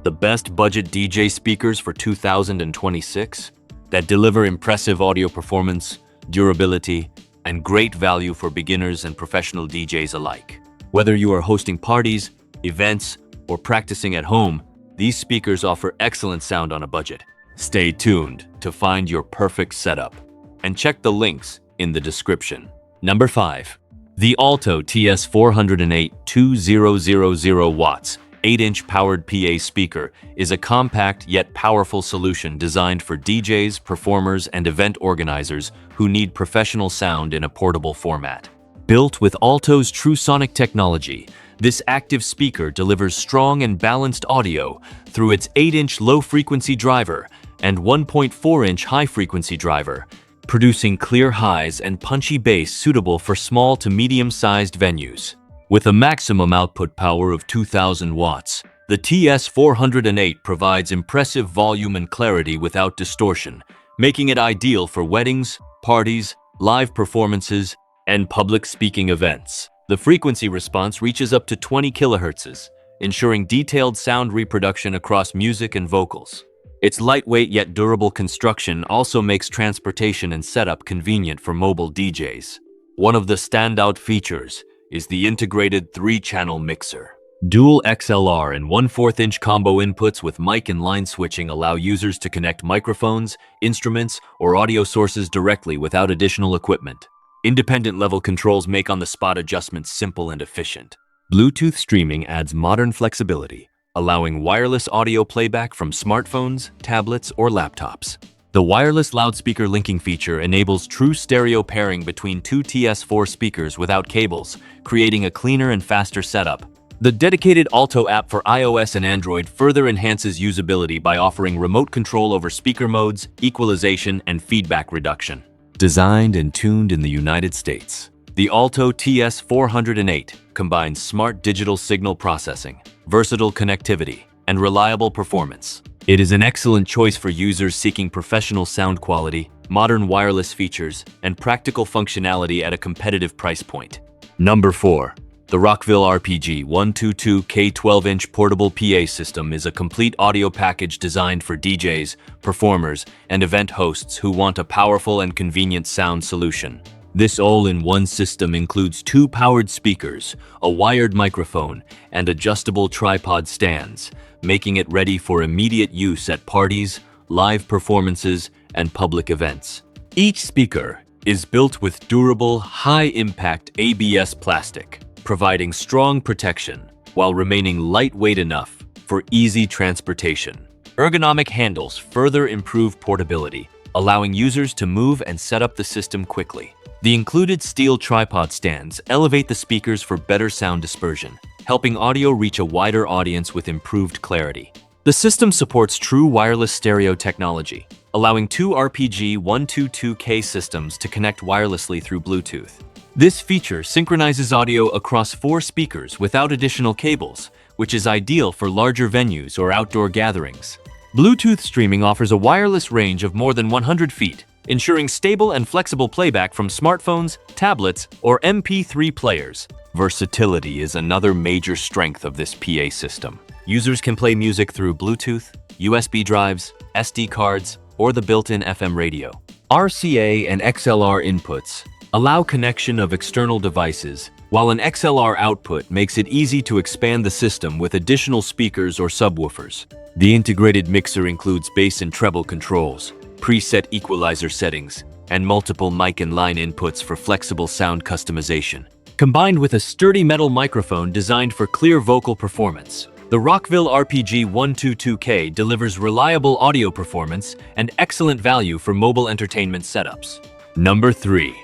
the best budget DJ speakers for 2026 that deliver impressive audio performance, durability, and great value for beginners and professional DJs alike. Whether you are hosting parties, events, or practicing at home, these speakers offer excellent sound on a budget. Stay tuned to find your perfect setup and check the links in the description. Number 5. The ALTO TS408 2000 watts 8-inch powered PA speaker is a compact yet powerful solution designed for DJs, performers, and event organizers who need professional sound in a portable format. Built with ALTO's TrueSonic technology, this active speaker delivers strong and balanced audio through its 8-inch low-frequency driver and 1.4-inch high-frequency driver, producing clear highs and punchy bass suitable for small to medium-sized venues. With a maximum output power of 2,000 watts, the TS408 provides impressive volume and clarity without distortion, making it ideal for weddings, parties, live performances, and public speaking events. The frequency response reaches up to 20 kHz, ensuring detailed sound reproduction across music and vocals. Its lightweight yet durable construction also makes transportation and setup convenient for mobile DJs. One of the standout features is the integrated 3-channel mixer. Dual XLR and 1/4-inch combo inputs with mic and line switching allow users to connect microphones, instruments, or audio sources directly without additional equipment. Independent level controls make on-the-spot adjustments simple and efficient. Bluetooth streaming adds modern flexibility, allowing wireless audio playback from smartphones, tablets, or laptops. The wireless loudspeaker linking feature enables true stereo pairing between two TS4 speakers without cables, creating a cleaner and faster setup. The dedicated ALTO app for iOS and Android further enhances usability by offering remote control over speaker modes, equalization, and feedback reduction. Designed and tuned in the United States, the ALTO TS408 combines smart digital signal processing, versatile connectivity, and reliable performance. It is an excellent choice for users seeking professional sound quality, modern wireless features, and practical functionality at a competitive price point. Number 4. The RockvilIe RPG 122K 12-inch portable PA system is a complete audio package designed for DJs, performers, and event hosts who want a powerful and convenient sound solution. This all-in-one system includes 2 powered speakers, a wired microphone, and adjustable tripod stands, making it ready for immediate use at parties, live performances, and public events. Each speaker is built with durable, high-impact ABS plastic, providing strong protection while remaining lightweight enough for easy transportation. Ergonomic handles further improve portability, allowing users to move and set up the system quickly. The included steel tripod stands elevate the speakers for better sound dispersion, helping audio reach a wider audience with improved clarity. The system supports true wireless stereo technology, allowing 2 RPG 122K systems to connect wirelessly through Bluetooth. This feature synchronizes audio across 4 speakers without additional cables, which is ideal for larger venues or outdoor gatherings. Bluetooth streaming offers a wireless range of more than 100 feet, ensuring stable and flexible playback from smartphones, tablets, or MP3 players. Versatility is another major strength of this PA system. Users can play music through Bluetooth, USB drives, SD cards, or the built-in FM radio. RCA and XLR inputs allow connection of external devices, while an XLR output makes it easy to expand the system with additional speakers or subwoofers. The integrated mixer includes bass and treble controls, preset equalizer settings, and multiple mic and line inputs for flexible sound customization. Combined with a sturdy metal microphone designed for clear vocal performance, the RockvilIe RPG 122K delivers reliable audio performance and excellent value for mobile entertainment setups. Number 3.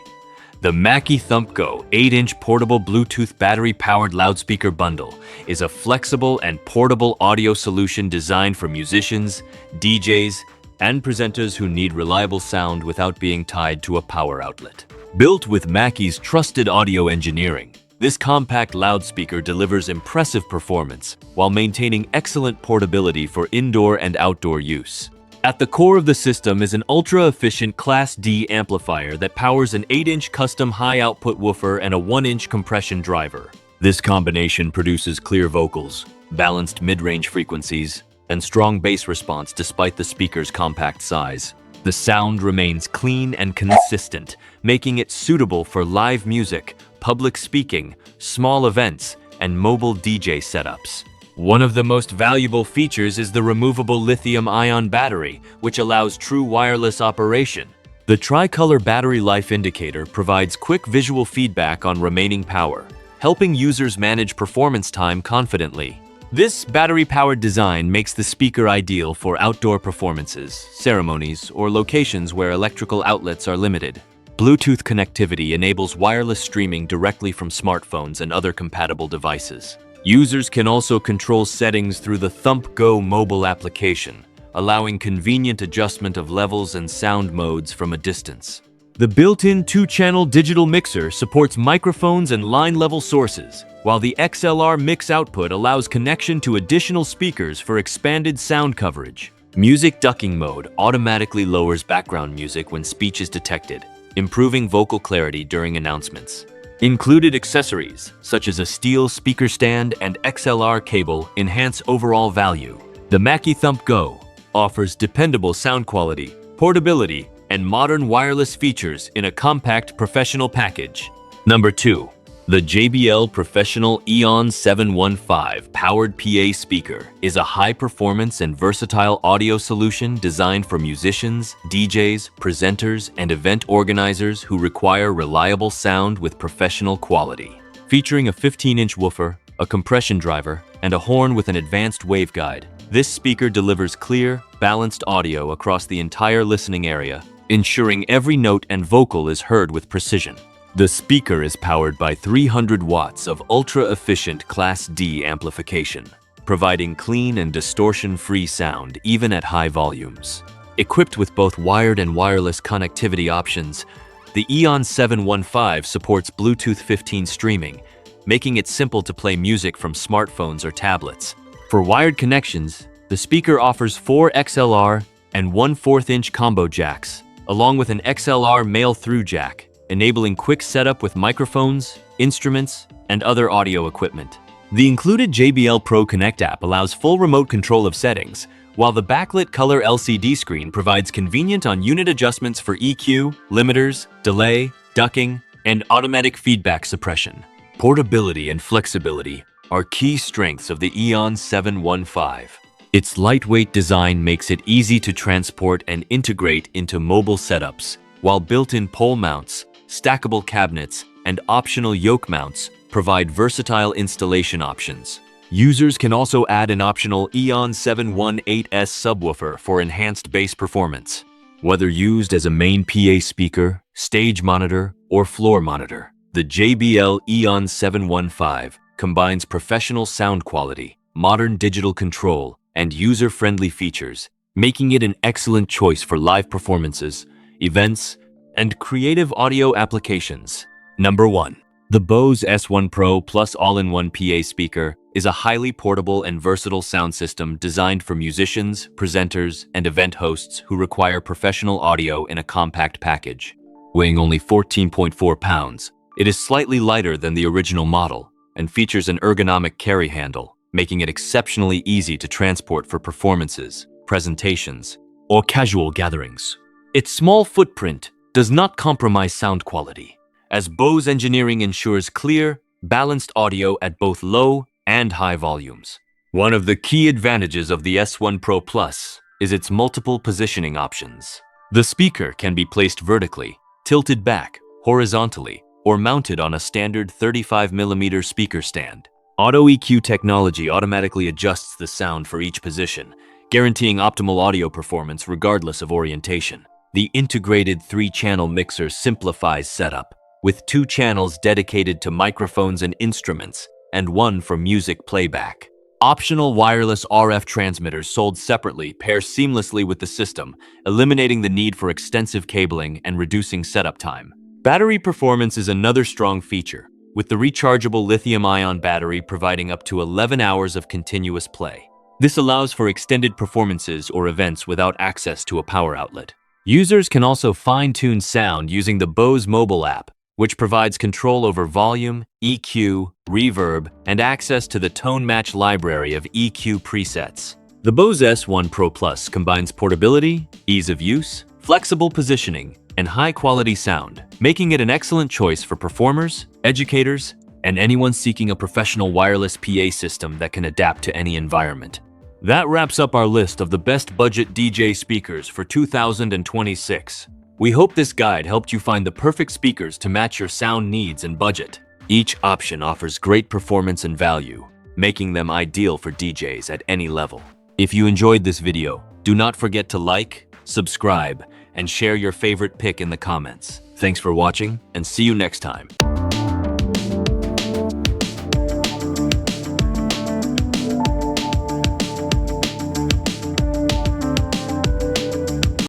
The Mackie Thump Go 8-inch portable Bluetooth battery-powered loudspeaker bundle is a flexible and portable audio solution designed for musicians, DJs, and presenters who need reliable sound without being tied to a power outlet. Built with Mackie's trusted audio engineering, this compact loudspeaker delivers impressive performance while maintaining excellent portability for indoor and outdoor use. At the core of the system is an ultra-efficient Class D amplifier that powers an 8-inch custom high-output woofer and a 1-inch compression driver. This combination produces clear vocals, balanced mid-range frequencies, and strong bass response despite the speaker's compact size. The sound remains clean and consistent, making it suitable for live music, public speaking, small events, and mobile DJ setups. One of the most valuable features is the removable lithium-ion battery, which allows true wireless operation. The tricolor battery life indicator provides quick visual feedback on remaining power, helping users manage performance time confidently. This battery-powered design makes the speaker ideal for outdoor performances, ceremonies, or locations where electrical outlets are limited. Bluetooth connectivity enables wireless streaming directly from smartphones and other compatible devices. Users can also control settings through the Thump Go mobile application, allowing convenient adjustment of levels and sound modes from a distance. The built-in 2-channel digital mixer supports microphones and line-level sources, while the XLR mix output allows connection to additional speakers for expanded sound coverage. Music ducking mode automatically lowers background music when speech is detected, improving vocal clarity during announcements. Included accessories, such as a steel speaker stand and XLR cable, enhance overall value. The Mackie Thump Go offers dependable sound quality, portability, and modern wireless features in a compact professional package. Number 2. The JBL Professional Eon 715 powered PA speaker is a high-performance and versatile audio solution designed for musicians, DJs, presenters, and event organizers who require reliable sound with professional quality. Featuring a 15-inch woofer, a compression driver, and a horn with an advanced waveguide, this speaker delivers clear, balanced audio across the entire listening area, ensuring every note and vocal is heard with precision. The speaker is powered by 300 watts of ultra-efficient Class D amplification, providing clean and distortion-free sound even at high volumes. Equipped with both wired and wireless connectivity options, the Eon 715 supports Bluetooth 15 streaming, making it simple to play music from smartphones or tablets. For wired connections, the speaker offers 4 XLR and 1/4-inch combo jacks, along with an XLR mail-through jack, enabling quick setup with microphones, instruments, and other audio equipment. The included JBL Pro Connect app allows full remote control of settings, while the backlit color LCD screen provides convenient on-unit adjustments for EQ, limiters, delay, ducking, and automatic feedback suppression. Portability and flexibility are key strengths of the Eon 715. Its lightweight design makes it easy to transport and integrate into mobile setups, while built-in pole mounts, stackable cabinets, and optional yoke mounts provide versatile installation options. Users can also add an optional Eon 718S subwoofer for enhanced bass performance. Whether used as a main PA speaker, stage monitor, or floor monitor, the JBL Eon 715 combines professional sound quality, modern digital control, and user-friendly features, making it an excellent choice for live performances, events, and creative audio applications. Number 1. The Bose S1 Pro Plus All-in-One PA Speaker is a highly portable and versatile sound system designed for musicians, presenters, and event hosts who require professional audio in a compact package. Weighing only 14.4 pounds, it is slightly lighter than the original model and features an ergonomic carry handle, making it exceptionally easy to transport for performances, presentations, or casual gatherings. Its small footprint does not compromise sound quality, as Bose engineering ensures clear, balanced audio at both low and high volumes. One of the key advantages of the S1 Pro Plus is its multiple positioning options. The speaker can be placed vertically, tilted back, horizontally, or mounted on a standard 35mm speaker stand. Auto EQ technology automatically adjusts the sound for each position, guaranteeing optimal audio performance regardless of orientation. The integrated 3-channel mixer simplifies setup, with 2 channels dedicated to microphones and instruments, and 1 for music playback. Optional wireless RF transmitters sold separately pair seamlessly with the system, eliminating the need for extensive cabling and reducing setup time. Battery performance is another strong feature, with the rechargeable lithium-ion battery providing up to 11 hours of continuous play. This allows for extended performances or events without access to a power outlet. Users can also fine-tune sound using the Bose mobile app, which provides control over volume, EQ, reverb, and access to the tone match library of EQ presets. The Bose S1 Pro Plus combines portability, ease of use, flexible positioning, and high-quality sound, making it an excellent choice for performers, educators, and anyone seeking a professional wireless PA system that can adapt to any environment. That wraps up our list of the best budget DJ speakers for 2026. We hope this guide helped you find the perfect speakers to match your sound needs and budget. Each option offers great performance and value, making them ideal for DJs at any level. If you enjoyed this video, do not forget to like, subscribe, and share your favorite pick in the comments. Thanks for watching, and see you next time.